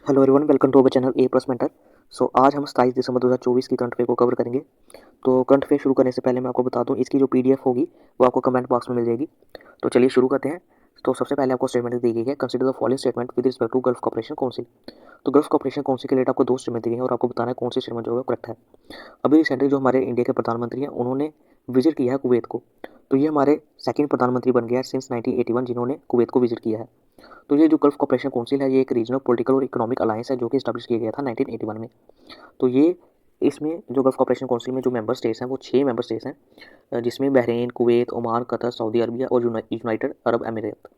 Hello everyone, welcome to our channel A plus mentor. So आज हम 27 दिसंबर 2024 की current affair को कवर करेंगे। तो करंट अफेयर शुरू करने से पहले मैं आपको बता दूं, इसकी जो पीडीएफ होगी वो आपको कमेंट बॉक्स में मिल जाएगी। तो चलिए शुरू करते हैं। तो सबसे पहले आपको स्टेटमेंट दी गई है, consider the following statement with respect to gulf corporation council. तो गल्फ कॉर्पोरेशन काउंसिल के लिए आपको दो स्टेटमेंट दी गई है और आपको बताना है कौन सी स्टेटमेंट जो है करेक्ट है। अभी रिसेंटली जो हमारे इंडिया के प्रधानमंत्री हैं उन्होंने विजिट किया है कुवैत को। तो ये हमारे सेकंड प्रधानमंत्री बन गया है सिंस 1981 जिन्होंने कुवैत को विजिट किया है। तो ये जो गल्फ कॉर्पोरेशन काउंसिल है ये एक रीजनल पॉलिटिकल और इकोनॉमिक अलायंस है जो कि स्टैब्लिश किया गया था 1981 में। तो ये इसमें जो गल्फ कॉर्पोरेशन काउंसिल में जो मेंबर स्टेट्स हैं वो 6 मेंबर स्टेट्स हैं, जिसमें Bahrain, Kuwait, Oman, Qatar, Saudi Arabia और यूनाइटेड अरब अमीरात।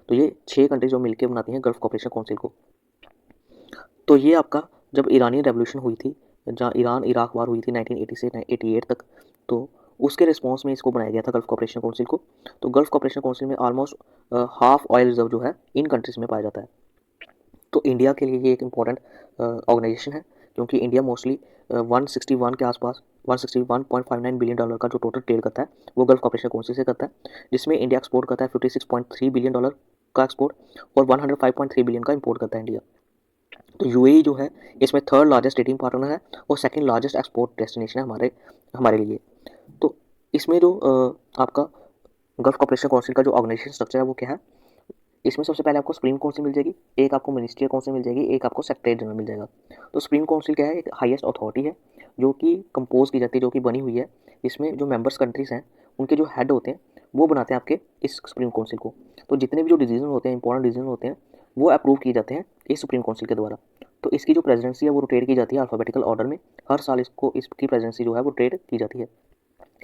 तो ये 6 कंट्रीज जो मिलकर बनाती हैं गल्फ कॉर्पोरेशन काउंसिल को। तो ये आपका जब ईरानी रेवोल्यूशन हुई थी, जहाँ ईरान इराक वार हुई थी 1980 से 88 तक, तो उसके रिस्पॉन्स में इसको बनाया गया था गल्फ कॉर्पोरेशन काउंसिल को। तो गल्फ कॉर्पोरेशन काउंसिल में ऑलमोस्ट हाफ ऑयल रिजर्व जो है इन कंट्रीज में पाया जाता है। तो इंडिया के लिए ये एक इम्पॉर्टेंट ऑर्गेनाइजेशन है, क्योंकि इंडिया मोस्टली 161 के आसपास 161.59 बिलियन डॉलर का जो टोटल ट्रेड करता है वो गल्फ कॉर्पोरेशन काउंसिल से करता है, जिसमें इंडिया एक्सपोर्ट करता है 56.3 बिलियन डॉलर का एक्सपोर्ट और 105.3 बिलियन का इंपोर्ट करता है इंडिया। तो यूएई जो है इसमें थर्ड लार्जेस्ट ट्रेडिंग पार्टनर है और सेकंड लार्जेस्ट एक्सपोर्ट डेस्टिनेशन है हमारे हमारे लिए। तो इसमें जो आपका गल्फ कॉर्पोरेशन काउंसिल का जो ऑर्गेनाइजेशन स्ट्रक्चर है वो क्या है। इसमें सबसे पहले आपको सुप्रीम काउंसिल मिल जाएगी, एक आपको मिनिस्ट्रियल काउंसिल मिल जाएगी, एक आपको सेक्रेटरी जनरल मिल जाएगा। तो सुप्रीम काउंसिल क्या है, एक हाईएस्ट अथॉरिटी है जो कि कंपोज की जाती है, जो कि बनी हुई है। इसमें जो मेंबर्स कंट्रीज हैं उनके जो हेड होते हैं वो बनाते हैं आपके इस सुप्रीम काउंसिल को। तो जितने भी जो डिसीजन होते हैं, इंपॉर्टेंट डिसीजन होते हैं, वो अप्रूव किए जाते हैं इस सुप्रीम काउंसिल के द्वारा। तो इसकी जो प्रेसिडेंसी है वो रोटेट की जाती है अल्फाबेटिकल ऑर्डर में। हर साल इसकी प्रेसिडेंसी जो है वो रोटेट की जाती है।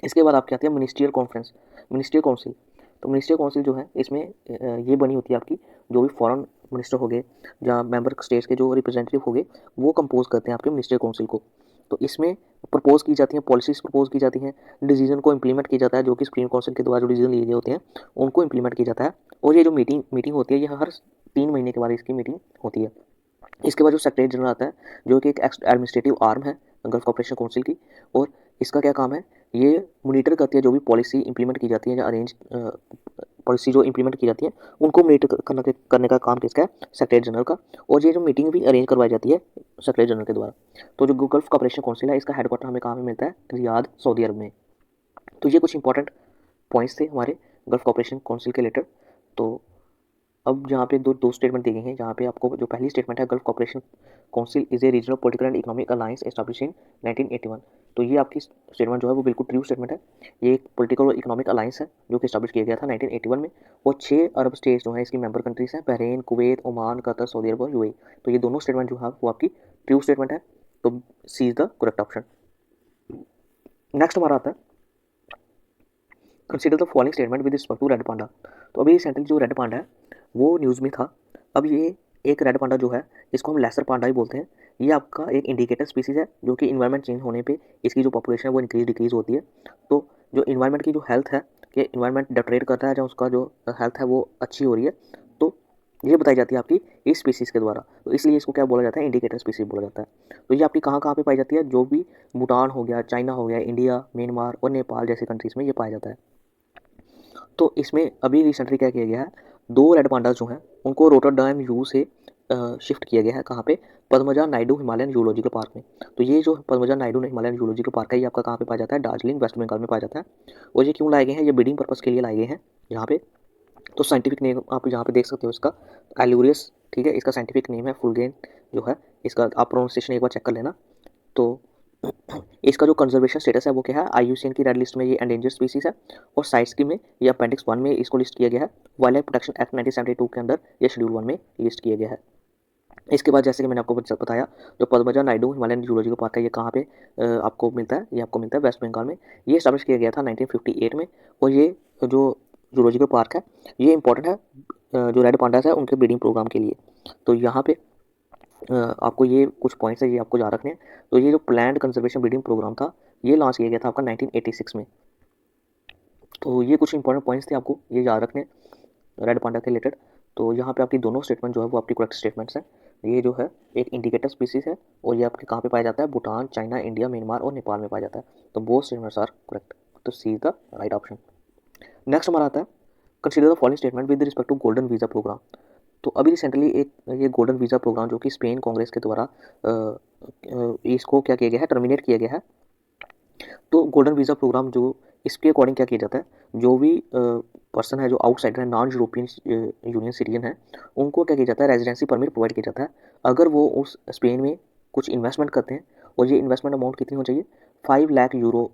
इसके बाद आपकी आती है मिनिस्ट्रियल कॉन्फ्रेंस, मिनिस्ट्रियल काउंसिल। तो मिनिस्ट्रियल काउंसिल जो है इसमें ये बनी होती है आपकी, जो भी फॉरेन मिनिस्टर हो गए, जहाँ मेंबर स्टेट्स के जो रिप्रेजेंटेटिव हो गए, वो कंपोज करते हैं आपके मिनिस्ट्रियल काउंसिल को। तो इसमें प्रपोज की जाती हैं पॉलिसीज, प्रपोज की जाती हैं, डिसीजन को इंप्लीमेंट किया जाता है, जो कि सुप्रीम काउंसिल के द्वारा जो डिसीजन लिए गए होते हैं उनको इंप्लीमेंट किया जाता है। और ये जो मीटिंग होती है ये हर 3 महीने के बाद इसकी मीटिंग होती है। इसके बाद जो सेक्रेटरी जनरल आता है, जो कि एक एडमिनिस्ट्रेटिव आर्म है गल्फ कॉर्पोरेशन काउंसिल की। और इसका क्या काम है, ये मॉनिटर करती है जो भी पॉलिसी इंप्लीमेंट की जाती है या अरेंज पॉलिसी जो इंप्लीमेंट की जाती है उनको मॉनिटर करने का काम किसका है, सेक्रेटरी जनरल का। और ये जो मीटिंग भी अरेंज करवाई जाती है सेक्रेटरी जनरल के द्वारा। तो जो गल्फ कॉर्पोरेशन काउंसिल है इसका हेडक्वार्टर हमें कहाँ में मिलता है, रियाद, सऊदी अरब में। तो ये कुछ इंपॉर्टेंट पॉइंट्स थे हमारे गल्फ कॉर्पोरेशन काउंसिल के रिलेटेड। तो अब जहाँ पे दो दो स्टेटमेंट दी गई हैं, जहाँ पे आपको जो पहली स्टेटमेंट है, gulf corporation council is a regional political and economic alliance establish in 1981। तो ये आपकी स्टेटमेंट जो है वो बिल्कुल ट्रू स्टेटमेंट है। ये एक पॉलिटिकल और इकोनॉमिक अलायंस है जो कि स्टैब्लिश किया गया था 1981 में। और 6 अरब स्टेट्स जो हैं इसकी मेंबर कंट्रीज हैं, Bahrain, Kuwait, Oman, Qatar, Saudi Arabia और यूएई। तो ये दोनों स्टेटमेंट जो है वो आपकी ट्रू स्टेटमेंट है। तो C is the correct option. Next हमारा आता है, consider the following statement with respect to red panda. तो अभी रिसेंटली जो रेड पांडा है वो न्यूज़ में था। अब ये एक रेड पांडा जो है इसको हम लेसर पांडा ही बोलते हैं। ये आपका एक इंडिकेटर स्पीसीज है जो कि इन्वायरमेंट चेंज होने पे इसकी जो पॉपुलेशन है वो इंक्रीज डिक्रीज होती है। तो जो इन्वायरमेंट की जो हेल्थ है, कि इन्वायरमेंट डिटरेट करता है या उसका जो हेल्थ है वो अच्छी हो रही है, तो ये बताई जाती है आपकी इस स्पीसीज़ के द्वारा। तो इसलिए इसको क्या बोला जाता है, इंडिकेटर स्पीसीज बोला जाता है। तो ये आपकी कहाँ कहाँ पे पाई जाती है, जो भी भूटान हो गया, चाइना हो गया, इंडिया, म्यांमार और नेपाल जैसे कंट्रीज़ में ये पाया जाता है। तो इसमें अभी रिसेंटली क्या किया गया है, 2 रेड पांडास जो हैं उनको रोटरडैम जू से शिफ्ट किया गया है। कहाँ पे, Padmaja Naidu Himalayan zoological park में। तो ये जो Padmaja Naidu Himalayan zoological park है ये आपका कहाँ पे पाया जाता है, दार्जिलिंग, वेस्ट बंगाल में पाया जाता है। और ये क्यों लाए गए हैं, ये ब्रीडिंग पर्पज़ के लिए लाए गए हैं यहाँ पे। तो साइंटिफिक नेम आप यहाँ पे देख सकते हो इसका, एल्यूरियस, ठीक है, इसका साइंटिफिक नेम है फुलगेन जो है। इसका आप प्रोनाउंसिएशन एक बार चेक कर लेना। तो इसका जो कंजर्वेशन स्टेटस है वो क्या है, आईयूसीएन की रेड लिस्ट में ये एंडेंजर स्पीसीज है। और साइट्स की में ये अपेंडिक्स 1 में इसको लिस्ट किया गया है। वाइल्ड लाइफ प्रोटेक्शन एक्ट 1972 के अंदर ये शेड्यूल 1 में लिस्ट किया गया है। इसके बाद जैसे कि मैंने आपको बताया, जो Padmaja Naidu Himalayan zoological park है ये कहाँ पे आपको मिलता है, ये आपको मिलता है वेस्ट बंगाल में। ये स्टैब्लिश किया गया था 1958 में। और ये जो जूलॉजिकल पार्क है ये इंपॉर्टेंट है जो रेड पांडास है उनके ब्रीडिंग प्रोग्राम के लिए। तो यहाँ पे आपको ये कुछ पॉइंट्स है ये आपको याद रखने हैं। तो ये जो प्लान्ड कंजर्वेशन ब्रीडिंग प्रोग्राम था ये लॉन्च किया गया था आपका 1986 में। तो ये कुछ इंपॉर्टेंट पॉइंट्स थे आपको ये याद रखने रेड पांडा के रिलेटेड। तो यहाँ पे आपकी दोनों स्टेटमेंट जो है वो आपकी करेक्ट स्टेटमेंट्स हैं। ये जो है एक इंडिकेटर स्पीसीज है और ये आपके कहाँ पे पाया जाता है, भूटान, चाइना, इंडिया, म्यांमार और नेपाल में पाया जाता है। तो बोथ स्टेटमेंट्स आर करेक्ट। तो C is the right option. Next हमारा आता है, consider the following statement with respect to golden visa programme. तो अभी रिसेंटली एक ये गोल्डन वीज़ा प्रोग्राम जो कि स्पेन कांग्रेस के द्वारा इसको क्या किया गया है, टर्मिनेट किया गया है। तो गोल्डन वीज़ा प्रोग्राम जो इसके अकॉर्डिंग क्या किया जाता है, जो भी पर्सन है जो आउटसाइडर है, नॉन यूरोपियन यूनियन सिटीजन है, उनको क्या किया जाता है, रेजिडेंसी परमिट प्रोवाइड किया जाता है अगर वो उस स्पेन में कुछ इन्वेस्टमेंट करते हैं। और ये इन्वेस्टमेंट अमाउंट कितनी होनी चाहिए, 5 लाख यूरो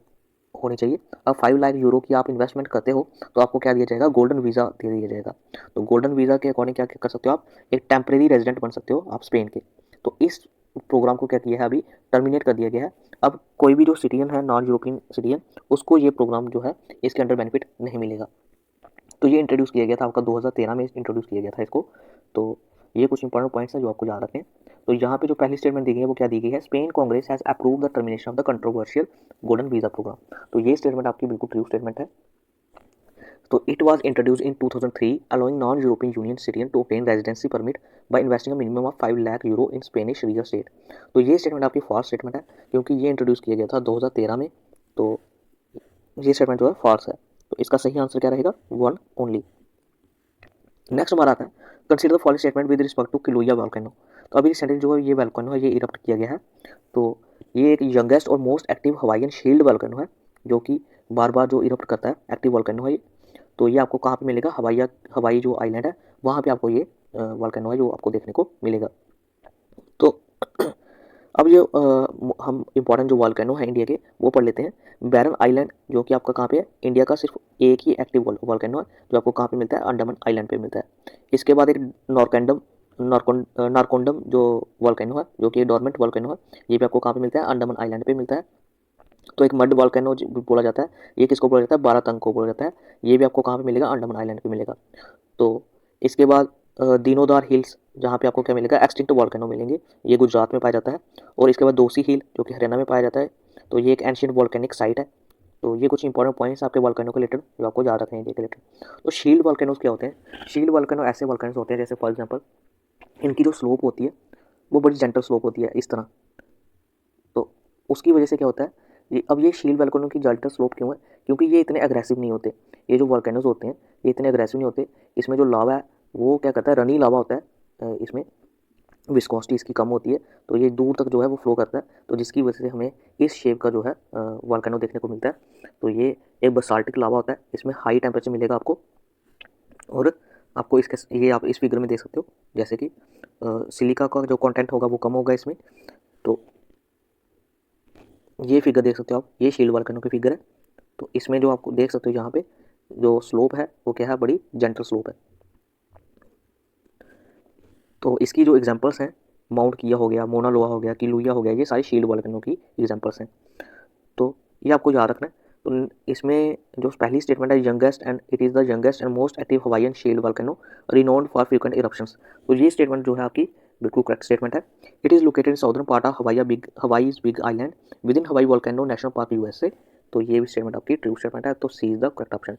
होनी चाहिए। अब 5 लाख यूरो की आप इन्वेस्टमेंट करते हो तो आपको क्या दिया जाएगा, गोल्डन वीज़ा दे दिया जाएगा। तो गोल्डन वीज़ा के अकॉर्डिंग क्या कर सकते हो आप, एक टेम्परेरी रेजिडेंट बन सकते हो आप स्पेन के। तो इस प्रोग्राम को क्या किया है, अभी टर्मिनेट कर दिया गया है। अब कोई भी जो सिटीजन है, नॉन यूरोपियन सिटीजन, उसको ये प्रोग्राम जो है इसके अंडर बेनिफिट नहीं मिलेगा। तो ये इंट्रोड्यूस किया गया था आपका 2013 में इंट्रोड्यूस किया गया था इसको। तो ये कुछ इंपॉर्टेंट पॉइंट्स हैं जो आपको याद रखें। तो यहाँ पे जो पहली स्टेटमेंट दी गई है वो क्या दी गई है, Spain Congress has approve the termination of the controversial golden visa program. तो ये स्टेटमेंट आपकी बिल्कुल ट्रू स्टेटमेंट है। तो it was introduced in 2003 allowing non European Union citizen to obtain residency permit by investing a minimum of 5 lakh euro in Spanish real estate. तो ये statement आपकी false statement है, क्योंकि ये इंट्रोड्यूस किया गया था 2013 में। तो ये स्टेटमेंट जो है फॉल्स है। तो इसका सही आंसर क्या रहेगा, 1 ओनली। नेक्स्ट हमारा आता है, consider the following statement with respect to Kilauea volcano. तो अभी रिसेंटली जो है ये वोल्केनो है, ये इरप्ट किया गया है। तो ये एक यंगेस्ट और most active Hawaiian shield volcano है, जो कि बार बार जो इरप्ट करता है, एक्टिव वोल्केनो है ये। तो ये आपको कहाँ पे मिलेगा, हवाई जो आइलैंड है वहाँ पे आपको ये वोल्केनो है जो आपको देखने को मिलेगा। तो अब जो हम इंपॉर्टेंट जो वोल्केनो है इंडिया के वो पढ़ लेते हैं। बैरन आइलैंड जो कि आपका कहाँ पे है, इंडिया का सिर्फ एक ही एक्टिव वोल्केनो है जो आपको कहाँ पे मिलता है, अंडमान आइलैंड पे मिलता है। इसके बाद एक नारकोंडम जो वोल्केनो है, जो कि डोरमेंट वोल्केनो है, ये भी आपको कहाँ पे मिलता है, अंडमान आइलैंड पे मिलता है। तो एक मड वोल्केनो बोला जाता है, ये किसको बोला जाता है, बारातंग को बोला जाता है। ये भी आपको कहाँ पे मिलेगा, अंडमान आइलैंड पे मिलेगा। तो इसके बाद दीनोदार हिल्स, जहाँ पे आपको क्या मिलेगा, एक्सटिंक्ट वोल्केनो मिलेंगे, ये गुजरात में पाया जाता है। और इसके बाद दोसी हिल जो कि हरियाणा में पाया जाता है। तो ये एक एंशियंट वोल्केनिक साइट है। तो ये कुछ इंपॉर्टेंट पॉइंट्स आपके वोल्केनो के रिलेटेड जो आपको याद रखने हैं इंडिया के रिलेटेड। तो शील्ड वोल्केनोज क्या होते हैं, शील्ड वोल्केनो ऐसे वोल्केनोज होते हैं जैसे फॉर एग्जाम्पल इनकी जो स्लोप होती है वो बड़ी जेंटल स्लोप होती है इस तरह। तो उसकी वजह से क्या होता है, अब ये शील्ड वोल्केनो की जेंटल स्लोप क्यों है, क्योंकि ये इतने अग्रेसिव नहीं होते। ये जो वोल्केनोज होते हैं ये इतने अग्रेसिव नहीं होते। इसमें जो लावा है वो क्या करता है, रनी लावा होता है, इसमें विस्कोसिटी इसकी कम होती है। तो ये दूर तक जो है वो फ्लो करता है, तो जिसकी वजह से हमें इस शेप का जो है वोल्केनो देखने को मिलता है। तो ये एक बसाल्टिक लावा होता है, इसमें हाई टेम्परेचर मिलेगा आपको। और आपको इसके ये आप इस फिगर में देख सकते हो, जैसे कि सिलिका का जो कंटेंट होगा वो कम होगा इसमें। तो ये फिगर देख सकते हो आप, ये शील्ड वोल्केनो की फिगर है। तो इसमें जो आपको देख सकते हो यहाँ पे जो स्लोप है वो क्या है, बड़ी जेंटल स्लोप है। तो इसकी जो एग्जांपल्स हैं, माउंट किया हो गया, मोना लोआ हो गया, किलुया हो गया, ये सारी शील्ड वोल्केनो की एग्जांपल्स हैं। तो ये आपको याद रखना है। तो इसमें जो पहली स्टेटमेंट है, youngest and it is the youngest and most active Hawaiian shield volcano renowned for frequent eruptions. तो ये स्टेटमेंट जो है आपकी बिल्कुल करेक्ट स्टेटमेंट है। It is located in southern part of Hawaii's big island within Hawaii volcano national park USA. तो ये भी स्टेटमेंट आपकी ट्रू स्टेटमेंट है। तो C is the correct option.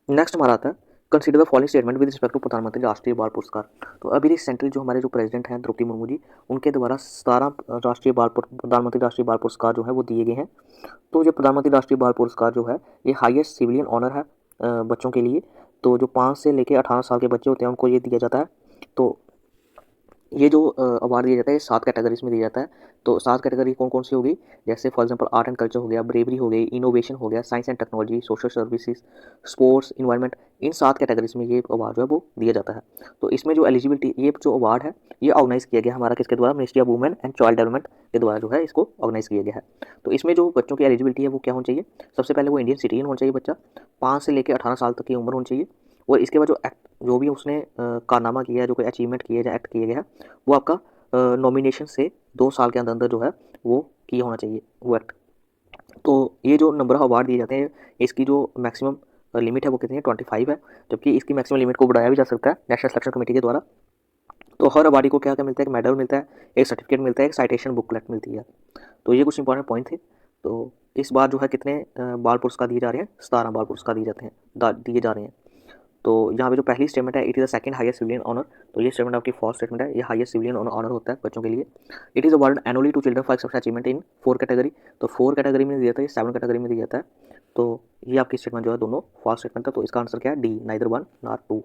Next हमारा आता है, consider the following statement with respect to प्रधानमंत्री राष्ट्रीय बाल पुरस्कार। तो अभी रिसेंटली जो हमारे जो प्रेसिडेंट हैं द्रौपदी मुर्मू जी, उनके द्वारा 17 प्रधानमंत्री राष्ट्रीय बाल पुरस्कार जो है वो दिए गए हैं। तो जो प्रधानमंत्री राष्ट्रीय बाल पुरस्कार जो है ये हाईएस्ट सिविलियन ऑनर है बच्चों के लिए। तो जो 5 से लेकर 18 साल के बच्चे होते हैं उनको ये दिया जाता है। तो ये जो अवार्ड दिया जाता है ये 7 कैटेगरीज में दिया जाता है। तो 7 कैटेगरी कौन कौन सी होगी, जैसे for example art and culture हो गया, ब्रेवरी हो गई, इनोवेशन हो गया, science and technology, social services, sports, environment. In 7 categories में ये अवार्ड जो है वो दिया जाता है। तो इसमें जो एलिजिबिलिटी, ये जो अवार्ड है ये ऑर्गेनाइज किया गया हमारा किसके द्वारा, ministry of women and child development के द्वारा जो है इसको ऑर्गेनाइज किया गया है। तो इसमें जो बच्चों की एलिजिबिलिटी है वो क्या होनी चाहिए, सबसे पहले वो इंडियन सिटीजन होना चाहिए बच्चा, 5 से लेकर 18 साल तक की उम्र होनी चाहिए। और इसके बाद जो भी उसने कारनामा किया है, जो कोई अचीवमेंट किया है या एक्ट किया गया है, वो आपका नॉमिनेशन से 2 साल के अंदर अंदर जो है वो किया होना चाहिए वो एक्ट। तो ये जो नंबर ऑफ अवार्ड दिए जाते हैं इसकी जो मैक्सिमम लिमिट है वो कितनी है, 25 है। जबकि इसकी मैक्सिमम लिमिट को बढ़ाया भी जा सकता है नेशनल सिलेक्शन कमेटी के द्वारा। तो हर अवार्डी को क्या क्या मिलता है, एक मेडल मिलता है, एक सर्टिफिकेट मिलता है, एक साइटेशन बुकलेट मिलती है। तो ये कुछ इंपॉर्टेंट पॉइंट थे। तो इस बार जो है कितने बाल पुरस्कार दिए जा रहे हैं, 17 बाल पुरस्कार दिए जाते हैं दिए जा रहे हैं। तो यहाँ पे जो पहली स्टेटमेंट है, it is the second highest civilian honour. तो ये स्टेटमेंट आपकी फर्स्ट स्टेटमेंट है, ये हाईएस्ट सिविलियन ऑनर होता है बच्चों के लिए। It is award annually to children for exceptional achievement in 4 category. तो 4 कैटेगरी में दिया जाता है, 7 कैटेगरी में दिया जाता है। तो ये आपकी स्टेटमेंट जो है दोनों फॉल्स स्टेटमेंट है, तो इसका आंसर क्या है, डी, नाइदर 1 नॉर 2।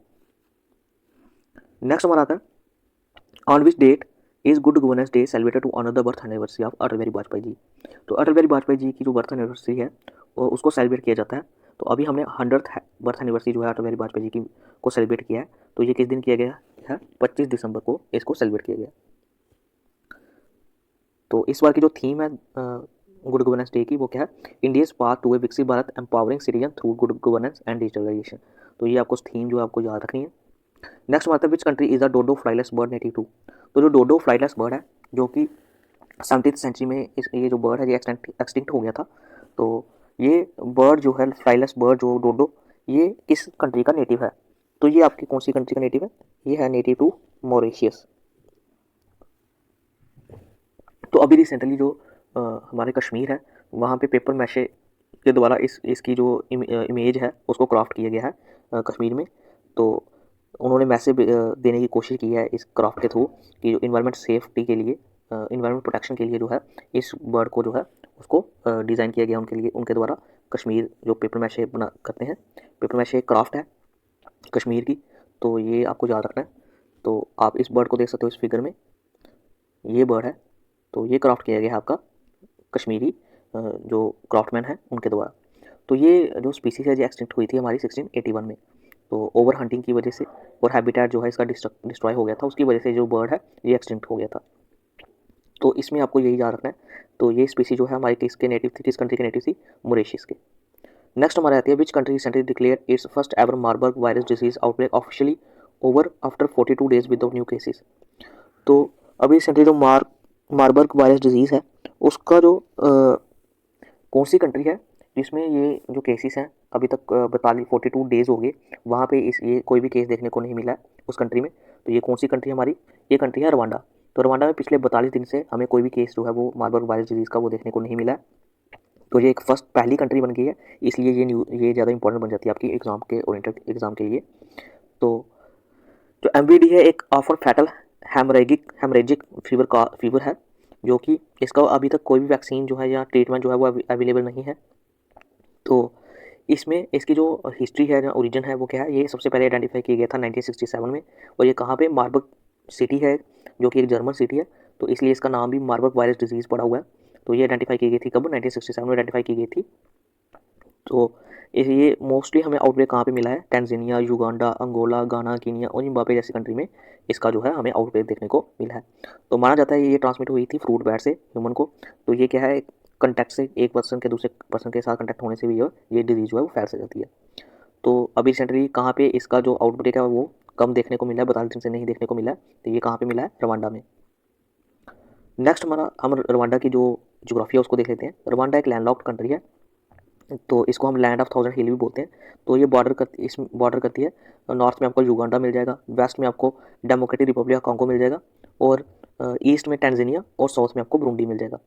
नेक्स्ट हमारा आता है on which date is good governance day celebrated to honour the birth anniversary of Atal Bihari Vajpayee ji. तो अटल बिहारी वाजपेयी जी की जो बर्थ एनिवर्सरी है उसको सेलिब्रेट किया जाता है। तो अभी हमने 100th बर्थ एनिवर्सरी जो है अटल बिहारी वाजपेयी जी की को सेलिब्रेट किया है। तो ये किस दिन किया गया है, 25 दिसंबर को इसको सेलिब्रेट किया गया। तो इस बार की जो थीम है गुड गवर्नेंस डे की वो क्या है, India's path to a Viksit Bharat empowering citizen through good governance and digitalisation. तो ये आपको थीम जो है आपको याद रखनी है। नेक्स्ट आता है which country is the dodo flightless bird native to. तो जो डोडो फ्लाइलेस बर्ड है जो कि 17th सेंचुरी में ये जो बर्ड है ये एक्सटिंक्ट हो गया था। तो ये बर्ड जो है फ्लाइलेस बर्ड जो डोडो, ये किस कंट्री का नेटिव है। तो ये आपकी कौन सी कंट्री का नेटिव है, ये है नेटिव टू मॉरिशियस। तो अभी रिसेंटली जो हमारे कश्मीर है वहाँ पे पेपर मैशे के द्वारा इसकी जो इमेज है उसको क्राफ्ट किया गया है कश्मीर में। तो उन्होंने मैसेज देने की कोशिश की है इस क्राफ्ट के थ्रू कि जो इन्वायरमेंट सेफ्टी के लिए, इन्वायरमेंट प्रोटेक्शन के लिए जो है इस बर्ड को जो है उसको डिज़ाइन किया गया उनके लिए, उनके द्वारा। कश्मीर जो पेपर मैशे बना करते हैं, पेपर मैशे क्राफ्ट है कश्मीर की, तो ये आपको याद रखना है। तो आप इस बर्ड को देख सकते हो इस फिगर में, ये बर्ड है। तो ये क्राफ्ट किया गया है आपका कश्मीरी जो क्राफ्टमैन है उनके द्वारा। तो ये जो स्पीसीज है ये एक्सटिंक्ट हुई थी हमारी 1681 में। तो ओवर हंटिंग की वजह से और हैबिटेट जो है इसका डिस्ट्रॉय हो गया था, उसकी वजह से जो बर्ड है ये एक्सटिंक्ट हो गया था। तो इसमें आपको यही याद रखना है। तो ये स्पीसी जो है हमारी किसके नेटिव थी, किस कंट्री के नेटिव थी, मॉरिशस के। नेक्स्ट हमारे आती है which country recently declare it's first ever Marburg virus disease outbreak officially over after 42 days without new cases. तो अभी रिसेंटली जो मार्बर्ग वायरस डिजीज़ है उसका जो कौन सी कंट्री है जिसमें ये जो केसेस हैं अभी तक 42 डेज़ हो गए, वहाँ पे ये कोई भी केस देखने को नहीं मिला है उस कंट्री में। तो ये कौन सी कंट्री हमारी, ये कंट्री है रवांडा। तो रवांडा में पिछले 42 दिन से हमें कोई भी केस जो है वो मार्बर्ग वायरस डिजीज़ का वो देखने को नहीं मिला है। तो ये एक पहली कंट्री बन गई है, इसलिए ये ज़्यादा इंपॉर्टेंट बन जाती है आपकी एग्ज़ाम के ओरिएंटेड एग्ज़ाम के लिए। तो जो MVD है एक ऑफर फैटल हेमरेजिक फीवर है, जो कि इसका अभी तक कोई भी वैक्सीन जो है या ट्रीटमेंट जो है वो अवेलेबल नहीं है। तो इसमें इसकी जो हिस्ट्री है, जो ओरिजिन है वो क्या है, ये सबसे पहले आइडेंटिफाई किया गया था 1967 में। और ये कहाँ पे, मार्बर्ग सिटी है जो कि एक जर्मन सिटी है, तो इसलिए इसका नाम भी मार्बर्ग वायरस डिजीज़ पड़ा हुआ है। तो ये आइडेंटिफाई की गई थी कब, 1967 में आइडेंटिफाई की गई थी। तो ये मोस्टली हमें आउटब्रेक कहाँ पे मिला है, टैंजानिया, युगांडा, अंगोला, गाना, कीनिया और जिम्बाब्वे जैसी कंट्री में इसका जो है हमें आउटब्रेक देखने को मिला है। तो माना जाता है ये ट्रांसमिट हुई थी फ्रूट बैट से ह्यूमन को। तो ये क्या है, कंटैक्ट से एक पर्सन के दूसरे पर्सन के साथ कंटैक्ट होने से भी ये डिजीज़ जो है वो फैल जाती है। तो अभी रिसेंटली कहाँ पे इसका जो आउटब्रेक है वो कम देखने को मिला है, 42 दिन से नहीं देखने को मिला है। तो ये कहाँ पर मिला है, रवांडा में। नेक्स्ट हम रवांडा की जो जोग्राफी है उसको देख लेते हैं। रवांडा एक लैंडलॉक्ड कंट्री है, तो इसको हम लैंड ऑफ 1000 हिल भी बोलते हैं। तो ये बॉर्डर करती है, नॉर्थ में आपको युगांडा मिल जाएगा, वेस्ट में आपको डेमोक्रेटिक रिपब्लिक ऑफ कॉन्गो मिल जाएगा, और ईस्ट में टैंजानिया और साउथ में आपको बुरुंडी मिल जाएगा।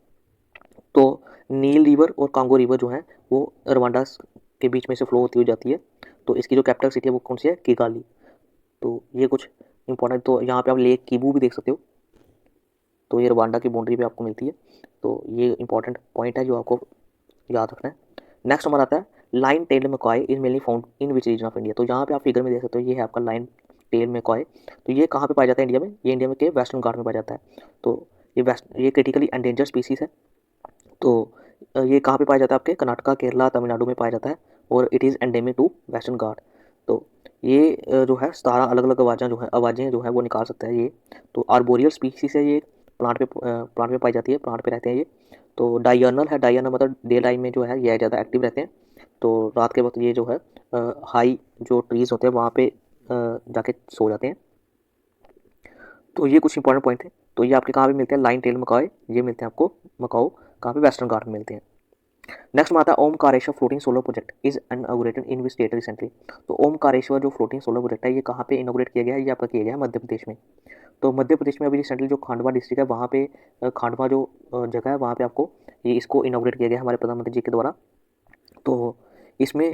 तो नील रिवर और कांगो रिवर जो है वो रवांडा के बीच में से फ्लो होती हुई जाती है। तो इसकी जो कैपिटल सिटी है वो कौन सी है, किगाली। तो ये कुछ इंपॉर्टेंट, तो यहाँ पे आप लेक कीबू भी देख सकते हो, तो ये रवांडा की बाउंड्री पे आपको मिलती है। तो ये इंपॉर्टेंट पॉइंट है जो आपको याद रखना है। नेक्स्ट हमारा आता है lion tail macaque is mainly found in which region of India. तो यहाँ पे आप फिगर में देख सकते हो, ये है आपका लाइन टेल मकॉय। तो ये कहाँ पे पाया जाता है इंडिया में, ये इंडिया में के वेस्टर्न घाट में पाया जाता है। तो ये क्रिटिकली एंडेंजर स्पीसीज है। तो ये कहाँ पे पाया जाता है, आपके कर्नाटका, केरला, तमिलनाडु में पाया जाता है, और it is endemic to Western Ghat. तो ये जो है 17 अलग अलग आवाज़ें जो है वो निकाल सकता है ये। तो आर्बोरियल स्पीसीज है ये, प्लांट पे पाई जाती है, प्लांट पे रहते हैं ये। तो डायर्नल है, डायर्नल मतलब डे टाइम में जो है ये ज़्यादा एक्टिव रहते हैं। तो रात के वक्त ये जो है हाई जो ट्रीज़ होते हैं वहाँ पे जाके सो जाते हैं। तो ये कुछ इंपॉर्टेंट पॉइंट थे। तो ये आपके कहाँ पे मिलते हैं, लाइन टेल मकाओ, ये मिलते हैं आपको मकाओ कहाँ पे, वेस्टर्न घाट में मिलते हैं। नेक्स्ट में आता है Omkareshwar floating solar project is inaugurated in which state recently. तो ओमकारेश्वर जो फ्लोटिंग सोलर प्रोजेक्ट है ये कहाँ पे इनॉग्रेट किया गया है, ये आपका किया गया है मध्य प्रदेश में। तो मध्य प्रदेश में अभी रिसेंटली जो खांडवा डिस्ट्रिक्ट है वहाँ पे खांडवा जो जगह है वहाँ पे आपको ये इसको इनॉग्रेट किया गया है हमारे प्रधानमंत्री जी के द्वारा। तो इसमें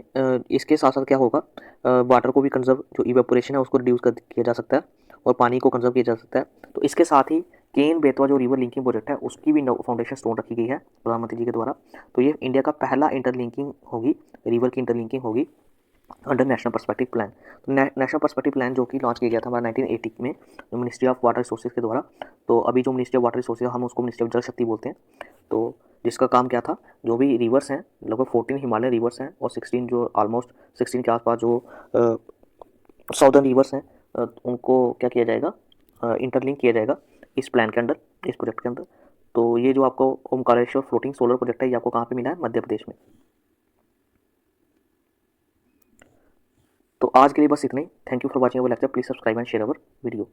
इसके साथ साथ क्या होगा, वाटर को भी कंजर्व, जो इवेपोरेशन है उसको रिड्यूस किया जा सकता है, और पानी को कंजर्व किया जा सकता है। तो इसके साथ ही केन बेतवा जो रिवर लिंकिंग प्रोजेक्ट है उसकी भी फाउंडेशन स्टोन रखी गई है प्रधानमंत्री जी के द्वारा। तो ये इंडिया का पहला इंटरलिंकिंग होगी, रिवर की इंटरलिंकिंग होगी अंडर नेशनल पर्सपेक्टिव प्लान। तो नेशनल पर्सपेक्टिव प्लान जो कि लॉन्च किया गया था हमारा 1980 में मिनिस्ट्री ऑफ वाटर रिसोर्सेज के द्वारा। तो अभी जो मिनिस्ट्री ऑफ वाटर रिसोर्सेज हम उसको मिनिस्ट्री ऑफ जल शक्ति बोलते हैं। तो जिसका काम क्या था, जो भी रिवर्स हैं, लगभग 14 हिमालय रिवर्स हैं और 16 जो ऑलमोस्ट 16 के आसपास जो साउदर्न रिवर्स हैं, उनको क्या किया जाएगा, इंटरलिंक किया जाएगा इस प्लान के अंदर, इस प्रोजेक्ट के अंदर। तो ये जो आपको ओमकारेश्वर फ्लोटिंग सोलर प्रोजेक्ट है, ये आपको कहाँ पे मिला है, मध्य प्रदेश में। तो आज के लिए बस इतना ही। Thank you for watching our lecture. Please subscribe and share our video.